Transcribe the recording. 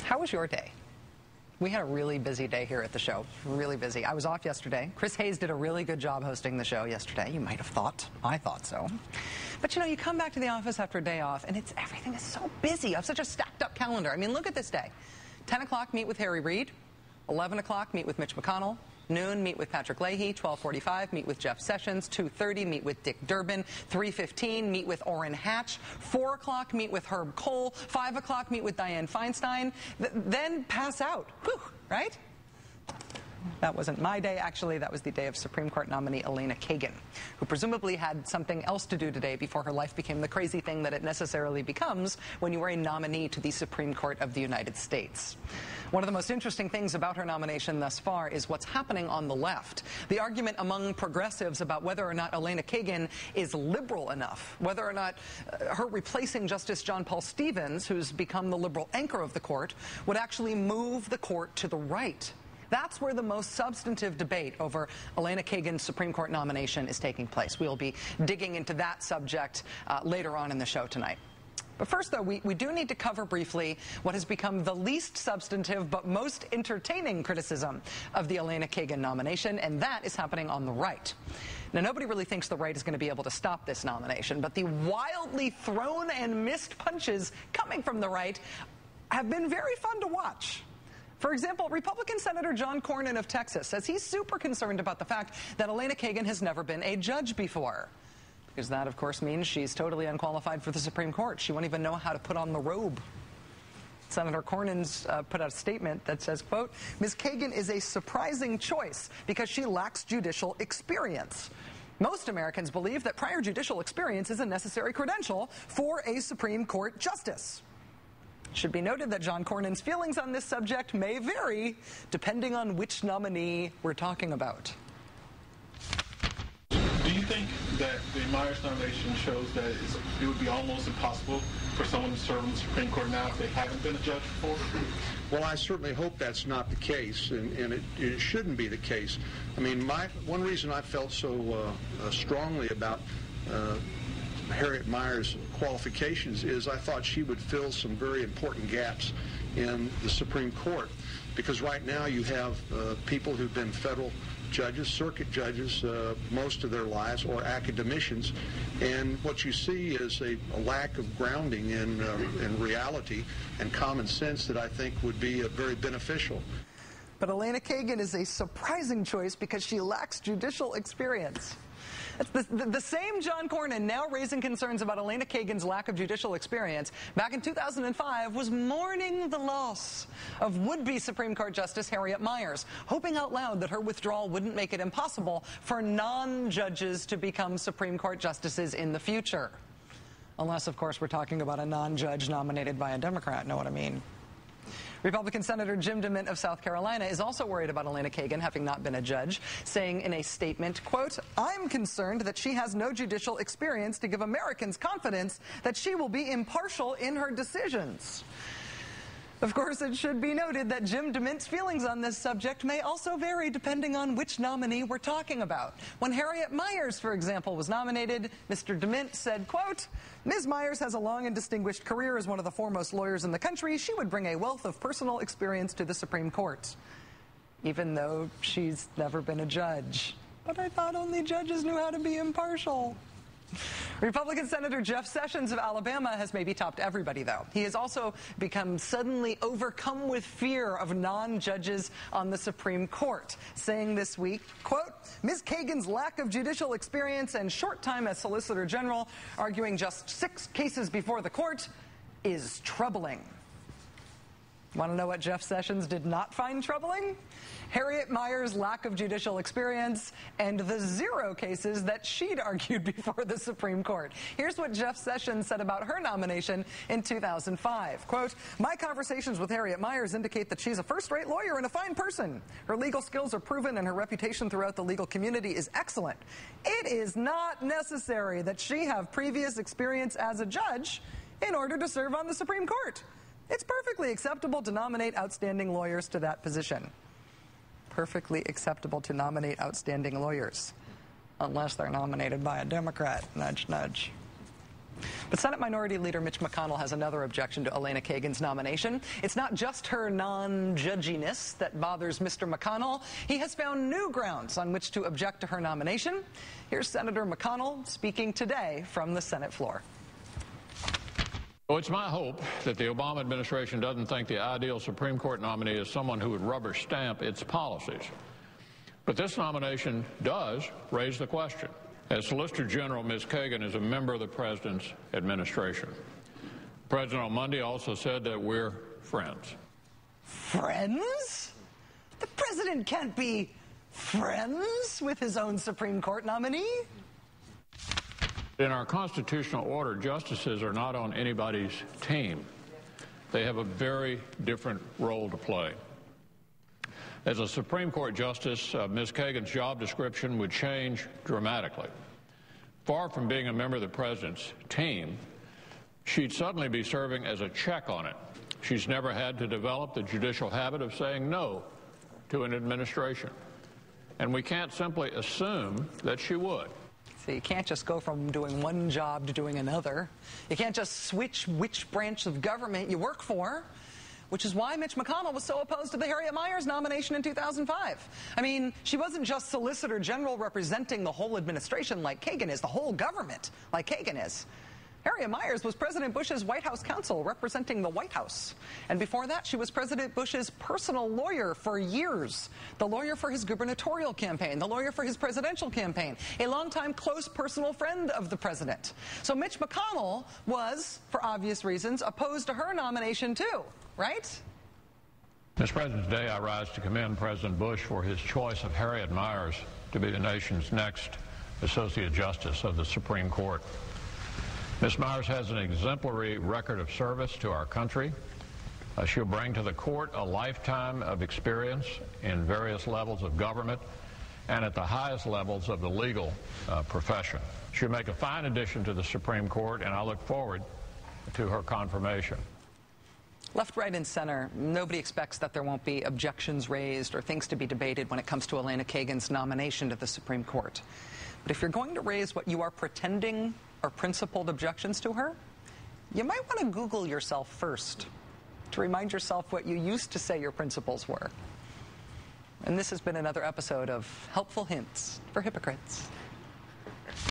How was your day? We had a really busy day here at the show, really busy. I was off yesterday. Chris Hayes did a really good job hosting the show yesterday. You might have thought. I thought so. But you know, you come back to the office after a day off and everything is so busy. I have such a stacked up calendar. I mean, look at this day. 10 o'clock, meet with Harry Reid. 11 o'clock, meet with Mitch McConnell. Noon, meet with Patrick Leahy. 12:45, meet with Jeff Sessions. 2:30, meet with Dick Durbin. 3:15, meet with Orrin Hatch. 4 o'clock, meet with Herb Kohl. 5 o'clock, meet with Dianne Feinstein. Then pass out. Whew, right? That wasn't my day, actually. That was the day of Supreme Court nominee Elena Kagan, who presumably had something else to do today before her life became the crazy thing that it necessarily becomes when you are a nominee to the Supreme Court of the United States. One of the most interesting things about her nomination thus far is what's happening on the left. The argument among progressives about whether or not Elena Kagan is liberal enough, whether or not her replacing Justice John Paul Stevens, who's become the liberal anchor of the court, would actually move the court to the right. That's where the most substantive debate over Elena Kagan's Supreme Court nomination is taking place. We'll be digging into that subject later on in the show tonight. But first, though, we do need to cover briefly what has become the least substantive but most entertaining criticism of the Elena Kagan nomination, and that is happening on the right. Now, nobody really thinks the right is going to be able to stop this nomination, but the wildly thrown and missed punches coming from the right have been very fun to watch. For example, Republican Senator John Cornyn of Texas says he's super concerned about the fact that Elena Kagan has never been a judge before. Because that, of course, means she's totally unqualified for the Supreme Court. She won't even know how to put on the robe. Senator Cornyn's put out a statement that says, quote, Ms. Kagan is a surprising choice because she lacks judicial experience. Most Americans believe that prior judicial experience is a necessary credential for a Supreme Court justice. It should be noted that John Cornyn's feelings on this subject may vary depending on which nominee we're talking about. Do you think that the Myers nomination shows that it would be almost impossible for someone to serve on the Supreme Court now if they haven't been a judge before? Well, I certainly hope that's not the case, and it shouldn't be the case. I mean, one reason I felt so strongly about Harriet Myers' qualifications is I thought she would fill some very important gaps in the Supreme Court, because right now you have people who've been federal judges, circuit judges, most of their lives, or academicians, and what you see is a lack of grounding in reality and common sense that I think would be very beneficial. But Elena Kagan is a surprising choice because she lacks judicial experience. It's the same John Cornyn now raising concerns about Elena Kagan's lack of judicial experience back in 2005 was mourning the loss of would-be Supreme Court Justice Harriet Myers, hoping out loud that her withdrawal wouldn't make it impossible for non-judges to become Supreme Court justices in the future. Unless, of course, we're talking about a non-judge nominated by a Democrat, know what I mean? Republican Senator Jim DeMint of South Carolina is also worried about Elena Kagan having not been a judge, saying in a statement, quote, I'm concerned that she has no judicial experience to give Americans confidence that she will be impartial in her decisions. Of course, it should be noted that Jim DeMint's feelings on this subject may also vary depending on which nominee we're talking about. When Harriet Myers, for example, was nominated, Mr. DeMint said, quote, Ms. Myers has a long and distinguished career as one of the foremost lawyers in the country. She would bring a wealth of personal experience to the Supreme Court, even though she's never been a judge. But I thought only judges knew how to be impartial. Republican Senator Jeff Sessions of Alabama has maybe topped everybody, though. He has also become suddenly overcome with fear of non-judges on the Supreme Court, saying this week, quote, Ms. Kagan's lack of judicial experience and short time as Solicitor General, arguing just 6 cases before the court, is troubling. Want to know what Jeff Sessions did not find troubling? Harriet Myers' lack of judicial experience and the 0 cases that she'd argued before the Supreme Court. Here's what Jeff Sessions said about her nomination in 2005. Quote, my conversations with Harriet Myers indicate that she's a first-rate lawyer and a fine person. Her legal skills are proven and her reputation throughout the legal community is excellent. It is not necessary that she have previous experience as a judge in order to serve on the Supreme Court. It's perfectly acceptable to nominate outstanding lawyers to that position. Perfectly acceptable to nominate outstanding lawyers, unless they're nominated by a Democrat. Nudge, nudge. But Senate Minority Leader Mitch McConnell has another objection to Elena Kagan's nomination. It's not just her non-judginess that bothers Mr. McConnell. He has found new grounds on which to object to her nomination. Here's Senator McConnell speaking today from the Senate floor. Well, it's my hope that the Obama administration doesn't think the ideal Supreme Court nominee is someone who would rubber stamp its policies. But this nomination does raise the question. As Solicitor General, Ms. Kagan is a member of the President's administration. The President on Monday also said that we're friends. Friends? The President can't be friends with his own Supreme Court nominee. In our constitutional order, justices are not on anybody's team. They have a very different role to play. As a Supreme Court justice, Ms. Kagan's job description would change dramatically. Far from being a member of the President's team, she'd suddenly be serving as a check on it. She's never had to develop the judicial habit of saying no to an administration. And we can't simply assume that she would. So you can't just go from doing one job to doing another. You can't just switch which branch of government you work for, which is why Mitch McConnell was so opposed to the Harriet Miers nomination in 2005. I mean, she wasn't just Solicitor General representing the whole administration like Kagan is, the whole government like Kagan is. Harriet Miers was President Bush's White House counsel representing the White House. And before that, she was President Bush's personal lawyer for years. The lawyer for his gubernatorial campaign, the lawyer for his presidential campaign, a longtime close personal friend of the president. So Mitch McConnell was, for obvious reasons, opposed to her nomination too, right? Mr. President, today I rise to commend President Bush for his choice of Harriet Miers to be the nation's next Associate Justice of the Supreme Court. Ms. Miers has an exemplary record of service to our country. She'll bring to the court a lifetime of experience in various levels of government and at the highest levels of the legal profession. She'll make a fine addition to the Supreme Court, and I look forward to her confirmation. Left, right, and center, nobody expects that there won't be objections raised or things to be debated when it comes to Elena Kagan's nomination to the Supreme Court. But if you're going to raise what you are pretending are principled objections to her, you might want to Google yourself first to remind yourself what you used to say your principles were. And this has been another episode of Helpful Hints for Hypocrites.